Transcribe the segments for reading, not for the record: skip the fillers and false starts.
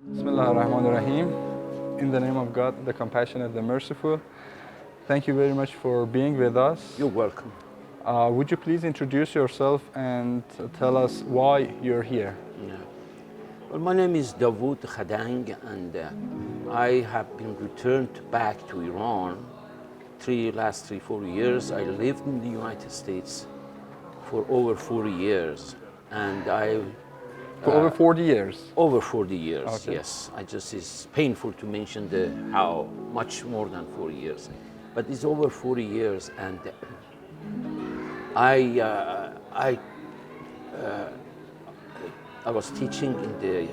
Bismillah ar-Rahman ar-Rahim. In the name of God, the compassionate, the merciful. Thank you very much for being with us. You're welcome. Would you please introduce yourself and tell us why you're here? Yeah. Well, my name is Davood Khadang, and I have been returned back to Iran. Last 3-4 years. I lived in the United States for over 40 years, and For over 40 years. over 40 years. Okay. Yes, it's painful to mention how much more than 40 years, but it's over 40 years, and I was teaching in the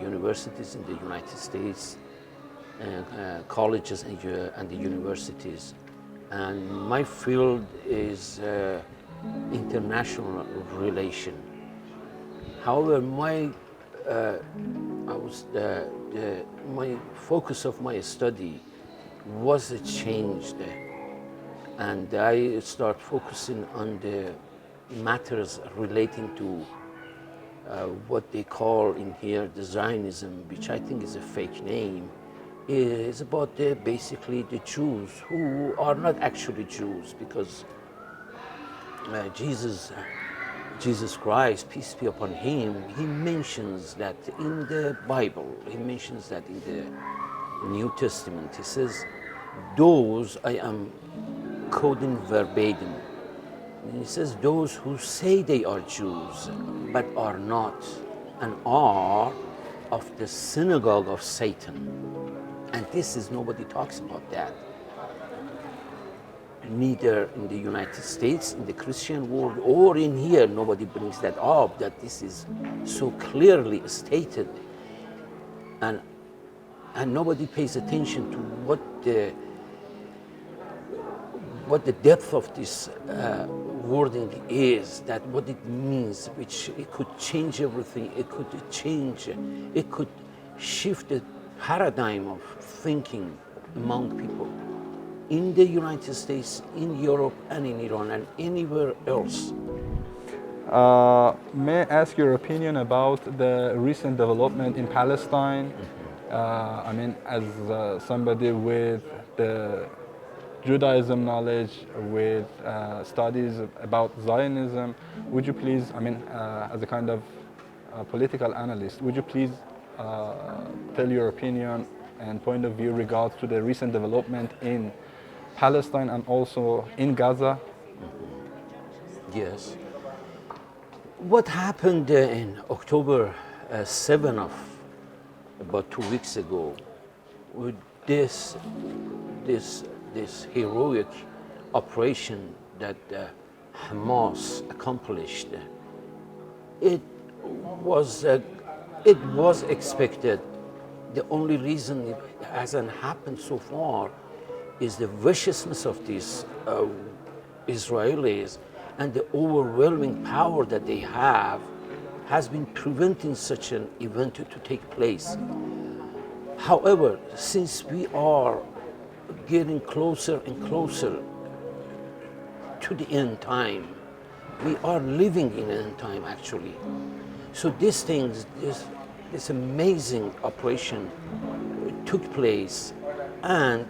universities in the United States, colleges and the universities, and my field is international relation. However, my focus of my study was changed, and I start focusing on the matters relating to what they call in here the Zionism, which I think is a fake name. Is about basically the Jews who are not actually Jews, because Jesus Christ, peace be upon him, he mentions that in the Bible, he mentions that in the New Testament, he says, those, I am quoting verbatim, and he says, those who say they are Jews, but are not, and are of the synagogue of Satan. And nobody talks about that. Neither in the United States, in the Christian world, or in here, nobody brings that up, that this is so clearly stated. And nobody pays attention to what the depth of this wording is, that what it means, which it could change everything, it could shift the paradigm of thinking among people in the United States, in Europe, and in Iran, and anywhere else. May I ask your opinion about the recent development in Palestine? As somebody with the Judaism knowledge, with studies about Zionism, would you please, as a kind of political analyst, would you please tell your opinion and point of view regards to the recent development in Palestine and also in Gaza? Yes. What happened in October 7 of about 2 weeks ago with this heroic operation that Hamas accomplished, it was expected. The only reason it hasn't happened so far is the viciousness of these Israelis, and the overwhelming power that they have has been preventing such an event to take place. However, since we are getting closer and closer to the end time, we are living in end time actually. So this amazing operation took place, and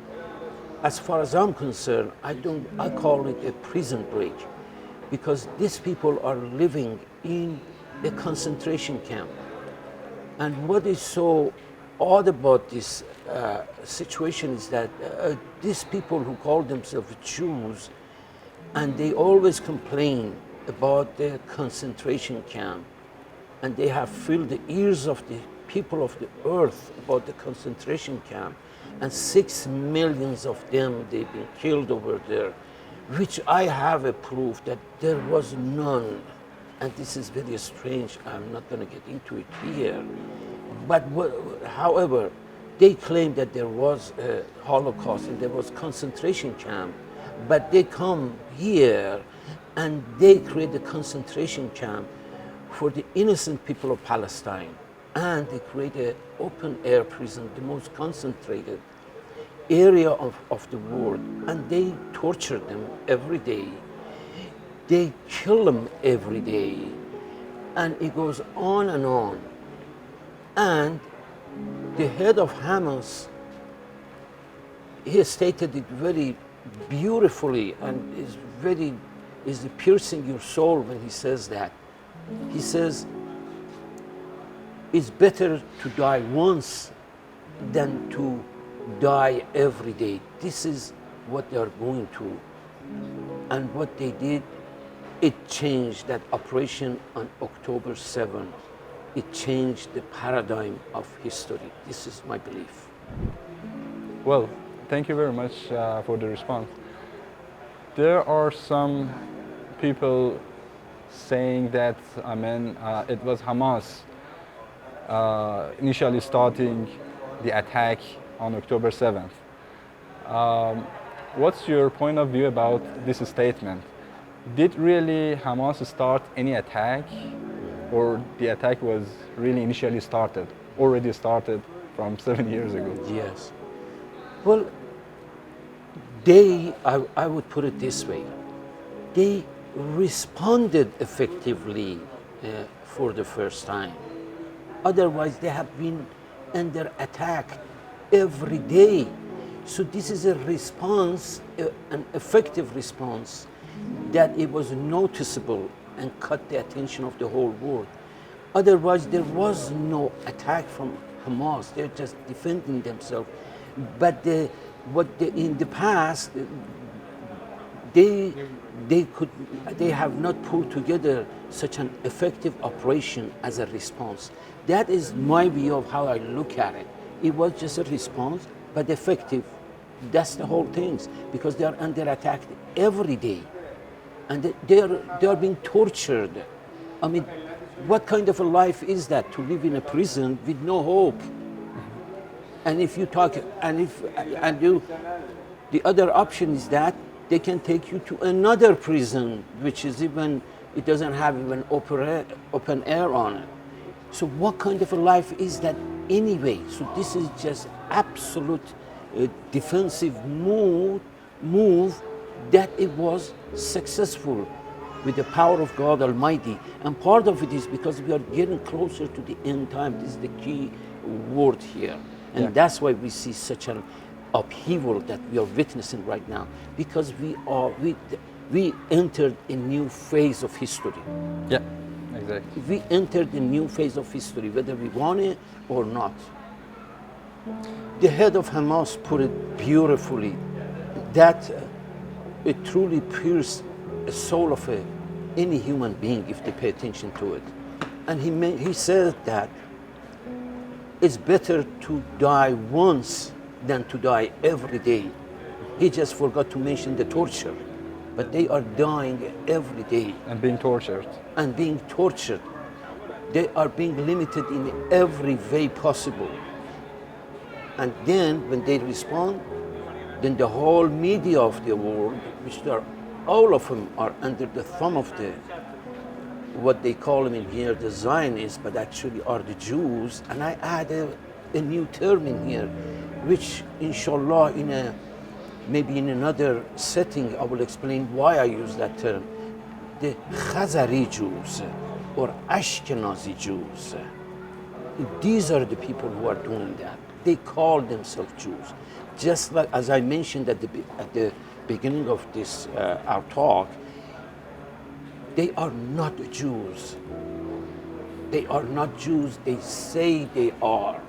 as far as I'm concerned, I call it a prison break, because these people are living in a concentration camp. And what is so odd about this situation is that these people who call themselves Jews, and they always complain about the concentration camp, and they have filled the ears of the people of the earth about the concentration camp, and 6 million of them, they've been killed over there, which I have a proof that there was none. And this is very strange, I'm not going to get into it here. But however, they claim that there was a Holocaust and there was concentration camp, but they come here and they create a concentration camp for the innocent people of Palestine, and they create an open air prison, the most concentrated area of the world, and they torture them every day. They kill them every day, and it goes on and on. And the head of Hamas, he stated it very beautifully and is piercing your soul when he says that. He says, it's better to die once than to die every day. This is what they are going through. And what they did, it changed that operation on October 7. It changed the paradigm of history. This is my belief. Well, thank you very much for the response. There are some people saying that, it was Hamas initially starting the attack on October 7th. What's your point of view about this statement? Did really Hamas start any attack, or the attack was really already started from 7 years ago? Yes. Well, I would put it this way, they responded effectively for the first time. Otherwise, they have been under attack every day. So this is a response, an effective response, that it was noticeable and caught the attention of the whole world. Otherwise, there was no attack from Hamas. They're just defending themselves. But in the past, they have not put together such an effective operation as a response. That is my view of how I look at it. It was just a response, but effective. That's the whole thing, because they are under attack every day, and they are being tortured. I mean, what kind of a life is that, to live in a prison with no hope? And if you talk, the other option is that they can take you to another prison, which is it doesn't have even open air on it. So what kind of a life is that anyway? So this is just absolute defensive move that it was successful with the power of God Almighty. And part of it is because we are getting closer to the end time. This is the key word here. And that's why we see such an upheaval that we are witnessing right now, because we entered a new phase of history. Yeah, exactly. We entered a new phase of history, whether we want it or not. The head of Hamas put it beautifully, that it truly pierced the soul of any human being if they pay attention to it. And he said that it's better to die once than to die every day. He just forgot to mention the torture, but they are dying every day. And being tortured. And being tortured. They are being limited in every way possible. And then when they respond, then the whole media of the world, which all of them are under the thumb of what they call them in here, the Zionists, but actually are the Jews. And I add a new term in here, which inshallah maybe in another setting I will explain why I use that term. The Khazari Jews or Ashkenazi Jews. These are the people who are doing that. They call themselves Jews. Just like as I mentioned at the beginning of this our talk, they are not Jews. They are not Jews. They say they are,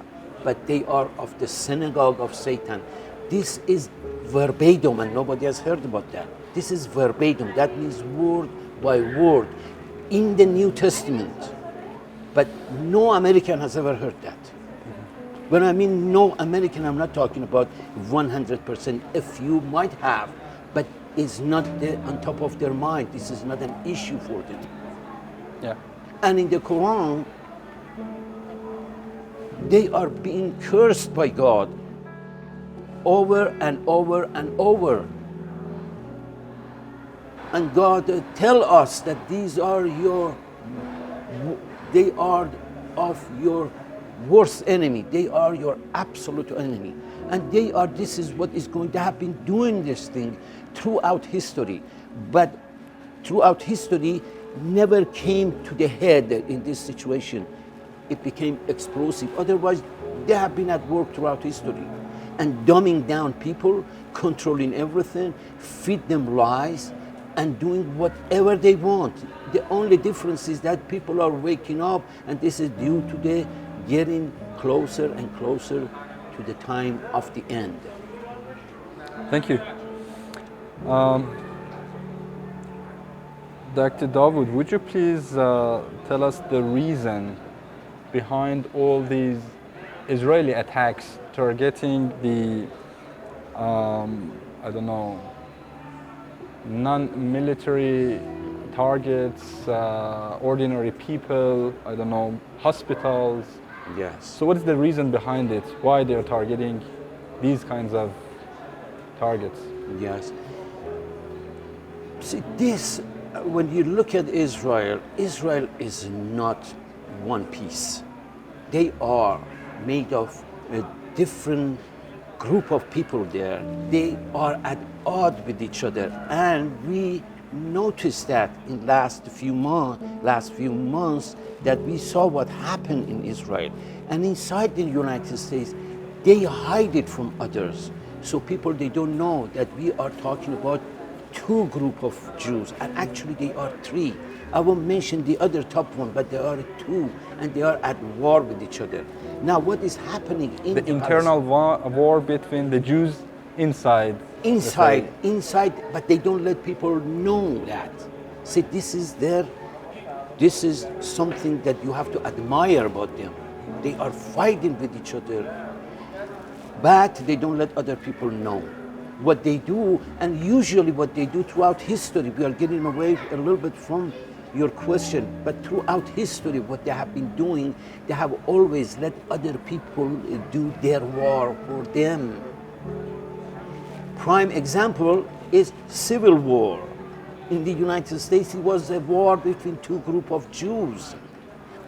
but they are of the synagogue of Satan. This is verbatim, and nobody has heard about that. This is verbatim. That means word by word in the New Testament. But no American has ever heard that. When I mean no American, I'm not talking about 100%. A few might have, but it's not on top of their mind. This is not an issue for them. Yeah. And in the Quran, they are being cursed by God over and over and over. And God tell us that they are of your worst enemy. They are your absolute enemy. And this is what is going to happen, doing this thing throughout history. But throughout history, never came to the head in this situation. It became explosive. Otherwise, They have been at work throughout history and dumbing down people, controlling everything, feed them lies, and doing whatever they want. The only difference is that people are waking up, and this is due to the getting closer and closer to the time of the end. Thank you. Dr. Davood, would you please tell us the reason behind all these Israeli attacks targeting the, I don't know, non-military targets, ordinary people, I don't know, hospitals? Yes. So what is the reason behind it? Why they are targeting these kinds of targets? Yes. See, this, when you look at Israel, Israel is not one piece. They are made of a different group of people there. They are at odds with each other, and we noticed that in last few months that we saw what happened in Israel. And inside the United States, they hide it from others. So people, they don't know that we are talking about two group of Jews, and actually they are three. I won't mention the other top one, but there are two, and they are at war with each other. Now, what is happening in the internal war between the Jews inside, but they don't let people know that. See, this is something that you have to admire about them. They are fighting with each other, but they don't let other people know what they do. And usually what they do throughout history, we are getting away a little bit from your question, but throughout history, what they have been doing, they have always let other people do their war for them. Prime example is Civil War. In the United States, it was a war between two groups of Jews.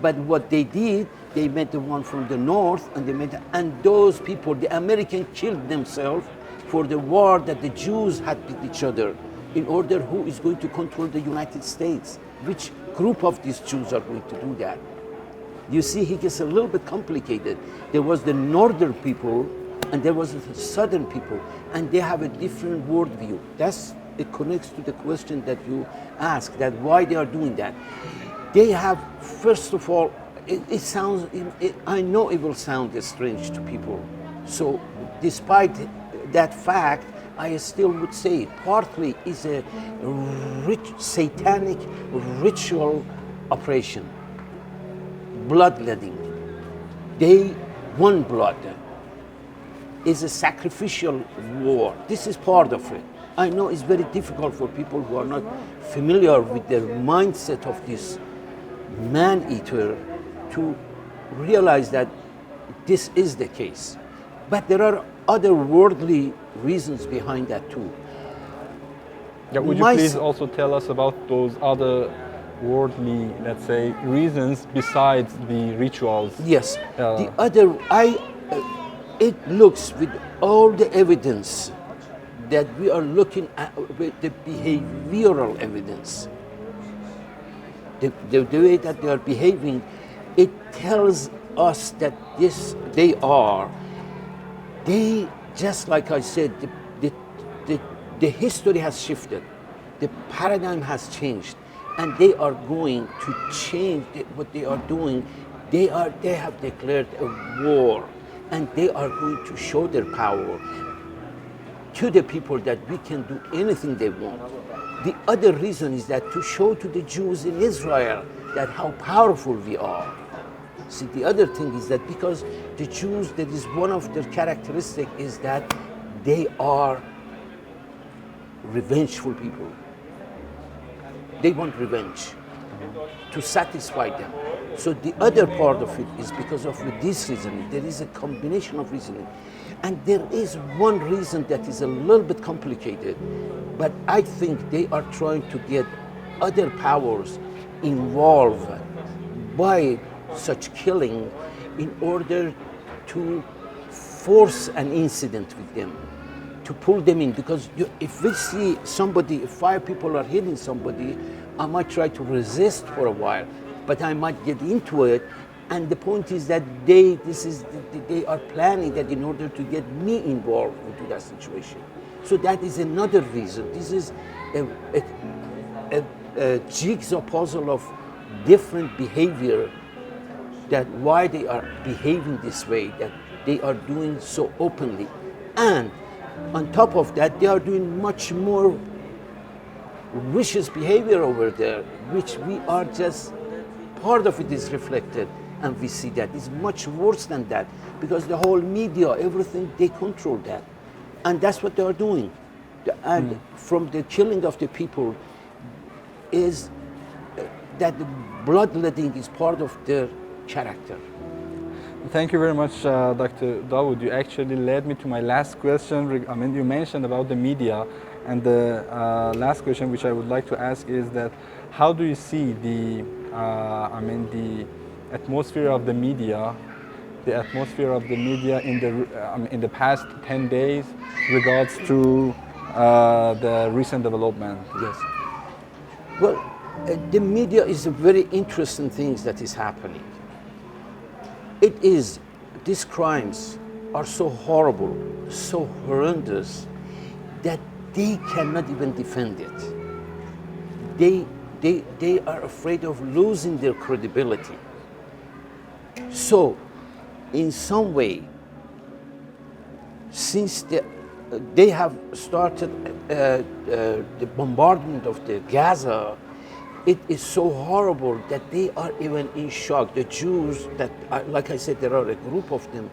But what they did, they made the one from the north, and those people, the Americans killed themselves for the war that the Jews had with each other, in order who is going to control the United States. Which group of these Jews are going to do that? You see, it gets a little bit complicated. There was the northern people, and there was the southern people, and they have a different worldview. It connects to the question that you asked, that why they are doing that. They have, first of all, I know it will sound strange to people. So despite that fact, I still would say partly is a satanic ritual operation, bloodletting. They want blood. Is a sacrificial war. This is part of it. I know it's very difficult for people who are not familiar with the mindset of this man-eater to realize that this is the case. But there are other worldly reasons behind that too. Yeah, would you please also tell us about those other worldly, let's say, reasons besides the rituals? Yes. The other, it looks with all the evidence that we are looking at, with the behavioral evidence, the way that they are behaving, it tells us that they just like I said, the history has shifted, the paradigm has changed, and they are going to change what they are doing. They have declared a war, and they are going to show their power to the people that we can do anything they want. The other reason is that to show to the Jews in Israel that how powerful we are. See, the other thing is that because the Jews, that is one of their characteristics, is that they are revengeful people. They want revenge to satisfy them. So the other part of it is because of this reasoning. There is a combination of reasoning. And there is one reason that is a little bit complicated, but I think they are trying to get other powers involved by such killing in order to force an incident with them, to pull them in. Because if we see somebody, if 5 people are hitting somebody, I might try to resist for a while, but I might get into it, And the point is that they are planning that in order to get me involved into that situation. So that is another reason. This is a jigsaw puzzle of different behavior, that why they are behaving this way, that they are doing so openly. And on top of that, they are doing much more vicious behavior over there, which we are just, part of it is reflected, and we see that. It's much worse than that, because the whole media, everything, they control that. And that's what they are doing. And from the killing of the people is that the bloodletting is part of their character. Thank you very much, Dr. Davood. You actually led me to my last question. I mean, you mentioned about the media, and the last question which I would like to ask is that how do you see the, the atmosphere of the media in the past 10 days regards to the recent development? Yes. Well, the media is a very interesting thing that is happening. It is, these crimes are so horrible, so horrendous, that they cannot even defend it. They are afraid of losing their credibility. So, in some way, since they have started the bombardment of the Gaza, it is so horrible that they are even in shock. The Jews, that, like I said, there are a group of them,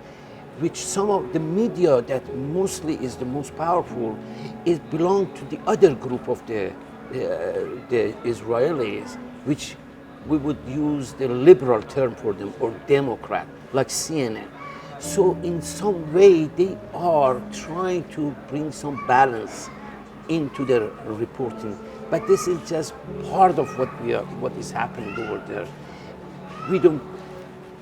which some of the media that mostly is the most powerful, is belong to the other group of the Israelis, which we would use the liberal term for them, or Democrat, like CNN. So in some way, they are trying to bring some balance into their reporting. But this is just part of what is happening over there. We don't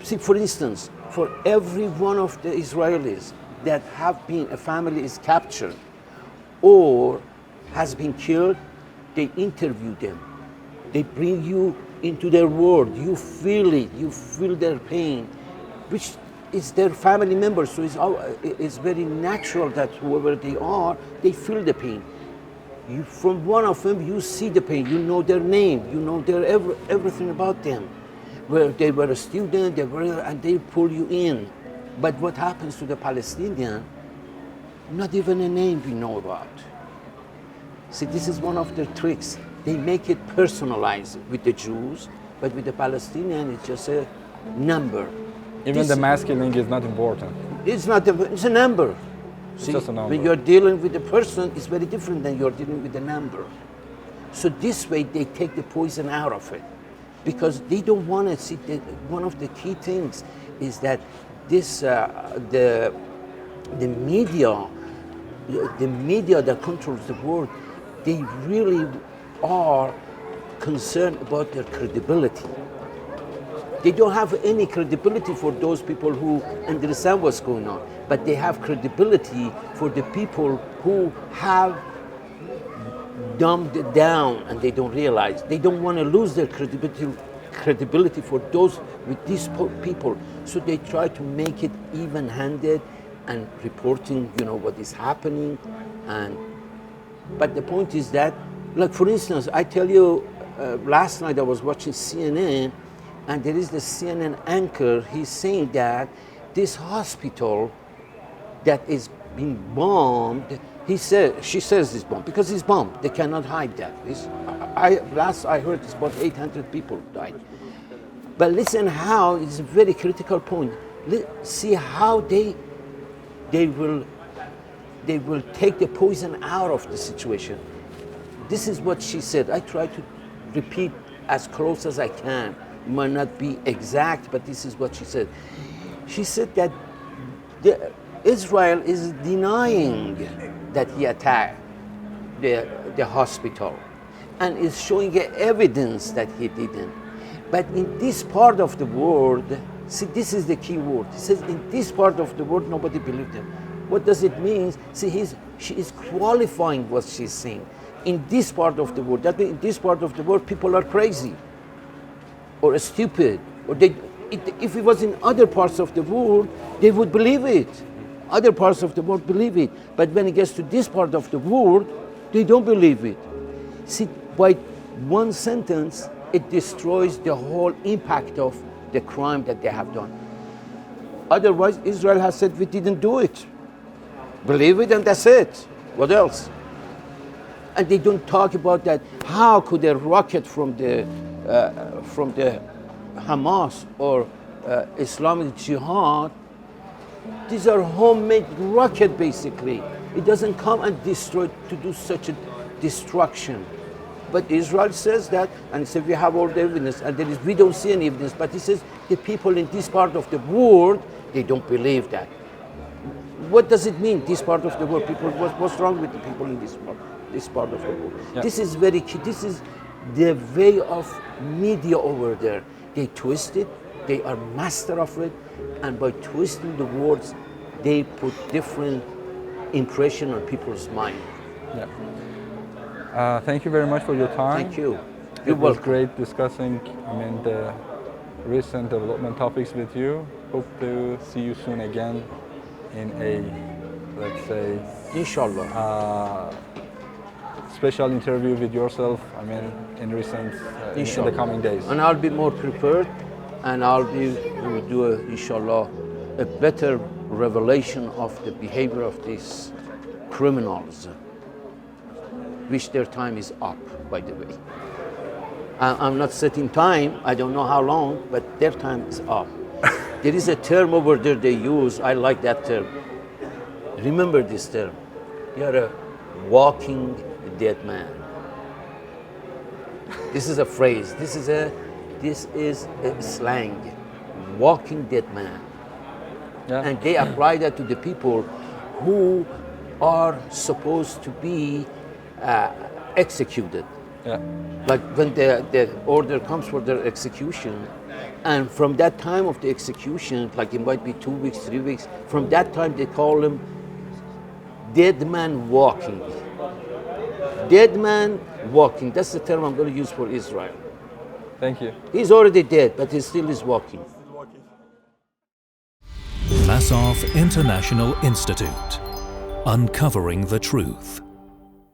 see, for instance, for every one of the Israelis that have been, a family is captured or has been killed, they interview them. They bring you into their world. You feel it. You feel their pain, which is their family members. So it's very natural that whoever they are, they feel the pain. From one of them, you see the pain. You know their name. You know everything about them. Where they were a student, and they pull you in. But what happens to the Palestinian? Not even a name we know about. See, this is one of their tricks. They make it personalized with the Jews, but with the Palestinian, it's just a number. Even the mass killing is not important. It's not. It's a number. It's See, just a number. when you're dealing with the person, it's very different than you're dealing with the number. So this way, they take the poison out of it, because they don't want to see. One of the key things is that this the media that controls the world, they really are concerned about their credibility. They don't have any credibility for those people who understand what's going on, but they have credibility for the people who have dumbed it down and they don't realize. They don't want to lose their credibility for those with these people, so they try to make it even-handed and reporting, what is happening. But the point is that, like for instance, I tell you, last night I was watching CNN, and there is the CNN anchor. He's saying that this hospital that is being bombed, she says it's bombed because it's bombed. They cannot hide that. Last I heard, it's about 800 people died. But listen how, it's a very critical point. See how they will take the poison out of the situation. This is what she said. I try to repeat as close as I can. Might not be exact, but this is what she said. She said that Israel is denying that he attacked the hospital and is showing evidence that he didn't. But in this part of the world, see, this is the key word. It says in this part of the world, nobody believed him. What does it mean? See, she is qualifying what she's saying. In this part of the world, that means in this part of the world, people are crazy or stupid, or if it was in other parts of the world, they would believe it. Other parts of the world believe it. But when it gets to this part of the world, they don't believe it. See, by one sentence, it destroys the whole impact of the crime that they have done. Otherwise, Israel has said, we didn't do it. Believe it and that's it. What else? And they don't talk about that. How could a rocket from the Hamas or Islamic Jihad, these are homemade rocket basically. It doesn't come and destroy to do such a destruction. But Israel says that, and says we have all the evidence, and we don't see any evidence. But he says the people in this part of the world, they don't believe that. What does it mean? This part of the world, people. What's wrong with the people in this part of the world? Yeah. This is very key. This is the way of media over there. They twist it. They are master of it, and by twisting the words, they put different impression on people's mind. Yeah. Thank you very much for your time. Thank you. It was great discussing, the recent development topics with you. Hope to see you soon again in a, let's say, Inshallah. Special interview with yourself. In recent, in the coming days. And I'll be more prepared, and we will do, inshallah, a better revelation of the behavior of these criminals, which their time is up, by the way. I'm not setting time, I don't know how long, but their time is up. There is a term over there they use, I like that term. Remember this term. They are a walking dead man. This is a phrase, this is a slang, walking dead man. Yeah. And they apply that to the people who are supposed to be executed. Yeah. Like when the order comes for their execution, and from that time of the execution, like it might be 2 weeks, 3 weeks, from that time they call him dead man walking. Dead man walking, that's the term I'm going to use for Israel. Thank you. He's already dead, but he still is walking. Masaf International Institute, uncovering the truth.